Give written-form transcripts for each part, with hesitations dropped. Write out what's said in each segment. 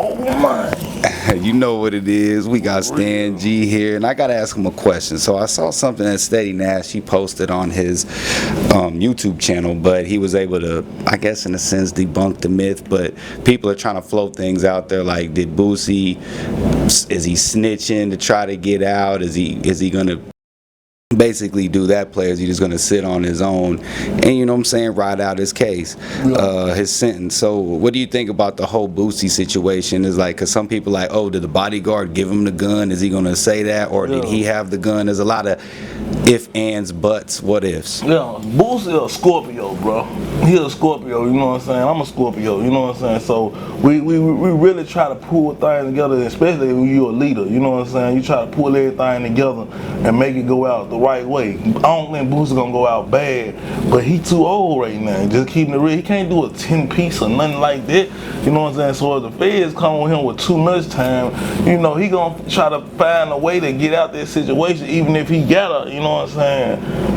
Oh my. You know what it is. We got Stan G here, and I gotta ask him a question. So I saw something that Steady Nash he posted on his YouTube channel, but he was able to, I guess, in a sense, debunk the myth. But people are trying to float things out there like, did Boosie, is he snitching to try to get out? Is he gonna basically do that play? Is he just going to sit on his own and, you know what I'm saying, ride out his case, his sentence? So what do you think about the whole Boosie situation? Is like, because some people like, oh, did the bodyguard give him the gun? Is he going to say that? Or did he have the gun? There's a lot of if, ands, buts, what ifs. Yeah, Boosie a Scorpio, bro. He a Scorpio, you know what I'm saying? I'm a Scorpio, you know what I'm saying? So we really try to pull things together, especially when you're a leader, you know what I'm saying? You try to pull everything together and make it go out the right way. I don't think Boosie gonna go out bad, but he too old right now. Just keeping it real, he can't do a 10-piece or nothing like that. You know what I'm saying? So if the feds come with him with too much time, you know, he gonna try to find a way to get out this situation, even if he gotta, you know what I'm saying?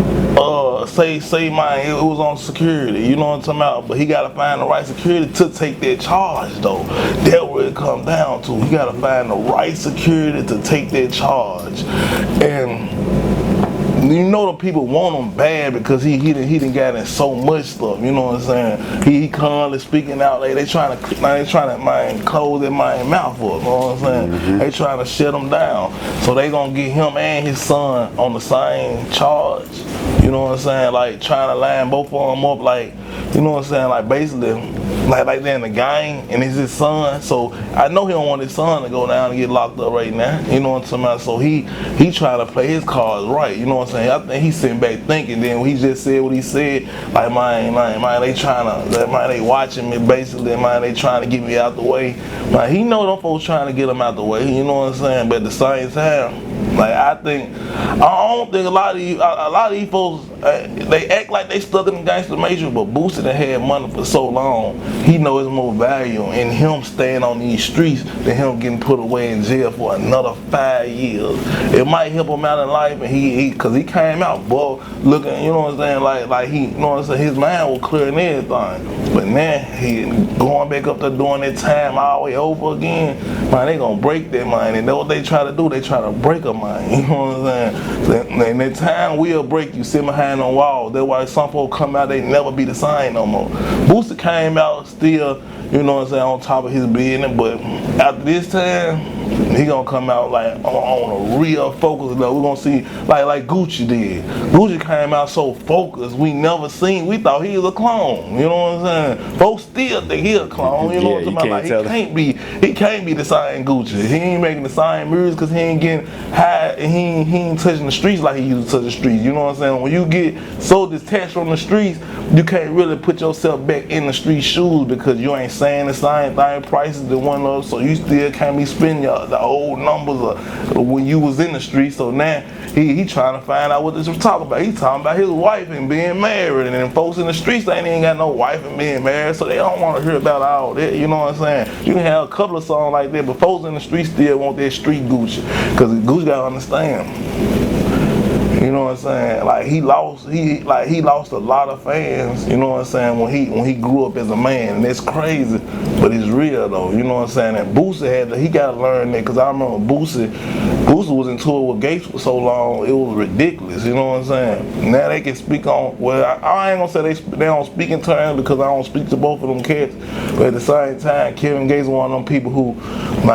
Say mine, it was on security, you know what I'm talking about? But he gotta find the right security to take that charge though. That's what it comes down to. He gotta find the right security to take that charge. And you know the people want him bad because he done got in so much stuff, you know what I'm saying? He constantly speaking out, like they trying to close their mouth up, you know what I'm saying? They trying to shut him down. So they gonna get him and his son on the same charge. You know what I'm saying? Like trying to line both of them up, like, you know what I'm saying? Like basically, like they're in the gang and it's his son. So I know he don't want his son to go down and get locked up right now. You know what I'm talking about? So he trying to play his cards right. You know what I'm saying? I think he's sitting back thinking. Then when he just said what he said, like man, they trying to, man, they watching me basically. Man, they trying to get me out the way. Man, he know them folks trying to get him out the way. You know what I'm saying? But at the same time, like I don't think a lot of these folks, they act like they stuck in the gangster matrix, but Boosie done had money for so long, he knows there's more value in him staying on these streets than him getting put away in jail for another 5 years. It might help him out in life, and cause he came out, boy, looking, you know what I'm saying, like he, you know what I'm saying, his mind was clear and everything. But now he going back up there doing that time all the way over again. Man, they gonna break that mind, and that's what they try to do. They try to break a mind. You know what I'm saying? And that time will break you. Sit behind on walls. That's why some folks come out, they never be the same no more. Boosie came out still, you know what I'm saying, on top of his business, but after this time, he gonna come out like on a real focus. We're gonna see like Gucci did. Gucci came out so focused, we never seen. We thought he was a clone. You know what I'm saying? Folks still think he a clone. You know what I'm talking about? Like he can't be the same Gucci. He ain't making the same moves because he ain't getting high. And he ain't touching the streets like he used to touch the streets. You know what I'm saying? When you get so detached from the streets, you can't really put yourself back in the street shoes because you ain't saying the same thing prices that one of. So you still can't be spending the old numbers when you was in the street. So now he trying to find out what this was talking about. He talking about his wife and being married, and then folks in the streets they ain't got no wife and being married, so they don't want to hear about all that. You know what I'm saying? You can have a couple of songs like that, but folks in the streets still want that street Gucci, because Gucci gotta understand. You know what I'm saying? Like he lost a lot of fans, you know what I'm saying, when he grew up as a man, and it's crazy, but it's real though, you know what I'm saying? And Boosie he gotta learn that, because I remember Boosie was in tour with Gates for so long, it was ridiculous, you know what I'm saying? Now they can speak on, well, I ain't gonna say they don't speak in terms, because I don't speak to both of them cats, but at the same time, Kevin Gates is one of them people who,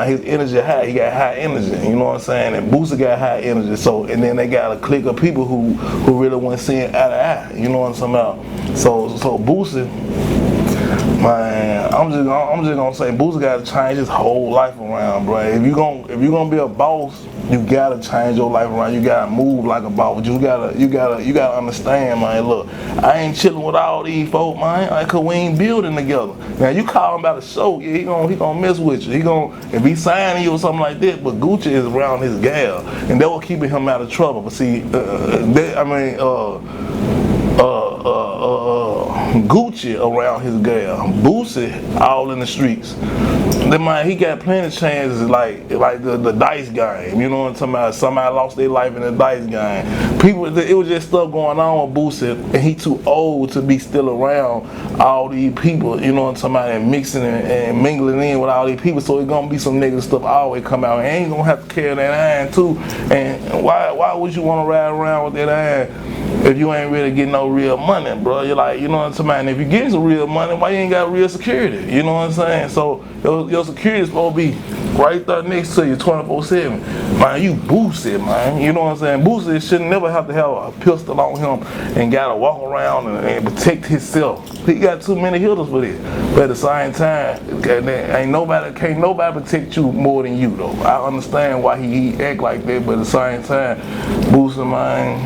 his energy high, he got high energy, you know what I'm saying? And Boosie got high energy, so, and then they got a clique of people who really want to see it eye to eye, you know what I'm talking about? So Boosie, man, I'm just gonna say Boosie gotta change his whole life around, bro. If you gonna be a boss, you gotta change your life around. You gotta move like a boss. You gotta understand, man. Look, I ain't chilling with all these folks, man. Like, cause we ain't building together. Now you call him about a show, yeah, he gonna mess with you. He gonna, if he signing you or something like that. But Gucci is around his gal, and that will keeping him out of trouble. But see, Gucci around his girl. Boosie all in the streets. Then man, he got plenty of chances like the dice game. You know what I'm talking about? Somebody lost their life in the dice game. People, it was just stuff going on with Boosie, and he too old to be still around all these people. You know what I'm talking about? And mixing and mingling in with all these people. So it's gonna be some negative stuff always come out. And ain't gonna have to carry that iron too. And why would you want to ride around with that iron if you ain't really getting no real money, bro? You're like, you know what I'm talking about? And if you getting some real money, why you ain't got real security? You know what I'm saying? So your security is supposed to be right there next to you 24/7. Man, you Boosie, man. You know what I'm saying? Boosie should never have to have a pistol on him and gotta walk around and protect himself. He got too many hitters for this. But at the same time, can't nobody protect you more than you though. I understand why he act like that, but at the same time, Boosie, man,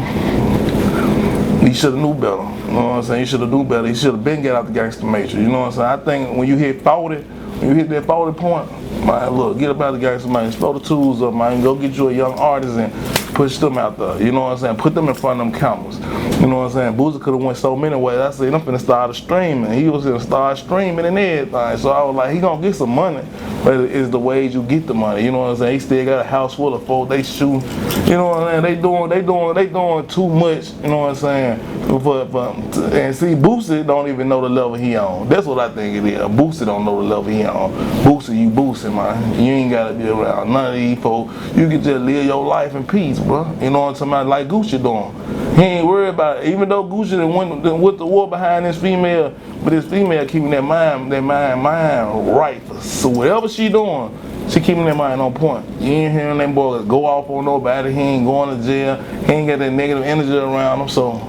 he should have knew better. You know what I'm saying? He should have knew better. He should have been get out the gangster matrix. You know what I'm saying? I think when you hit 40, when you hit that 40 point, man, look, get up out the gangster matrix, throw the tools up, man, go get you a young artist and push them out there. You know what I'm saying? Put them in front of them cameras. You know what I'm saying? Boosie could have went so many ways. I said, I'm finna start streaming. He was gonna start streaming and everything. So I was like, he gonna get some money, but it's the ways you get the money. You know what I'm saying? He still got a house full of folks. They shoot. You know what I'm saying? They doing too much. You know what I'm saying? And see, Boosie don't even know the level he on. That's what I think it is. Boosie don't know the level he on. Boosie, you Boosie, man. You ain't gotta be around none of these folks. You can just live your life in peace, bro. You know what I'm talking about? Like Gucci doing. He ain't worried about it. Even though Gucci went with the war behind this female, but this female keeping that mind right. So whatever she doing, she keeping that mind on point. You ain't hearing that boy go off on nobody. He ain't going to jail. He ain't got that negative energy around him. So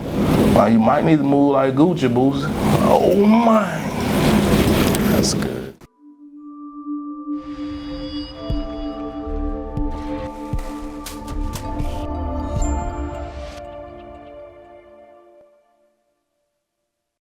you might need to move like Gucci, Boosie. Oh my. That's good.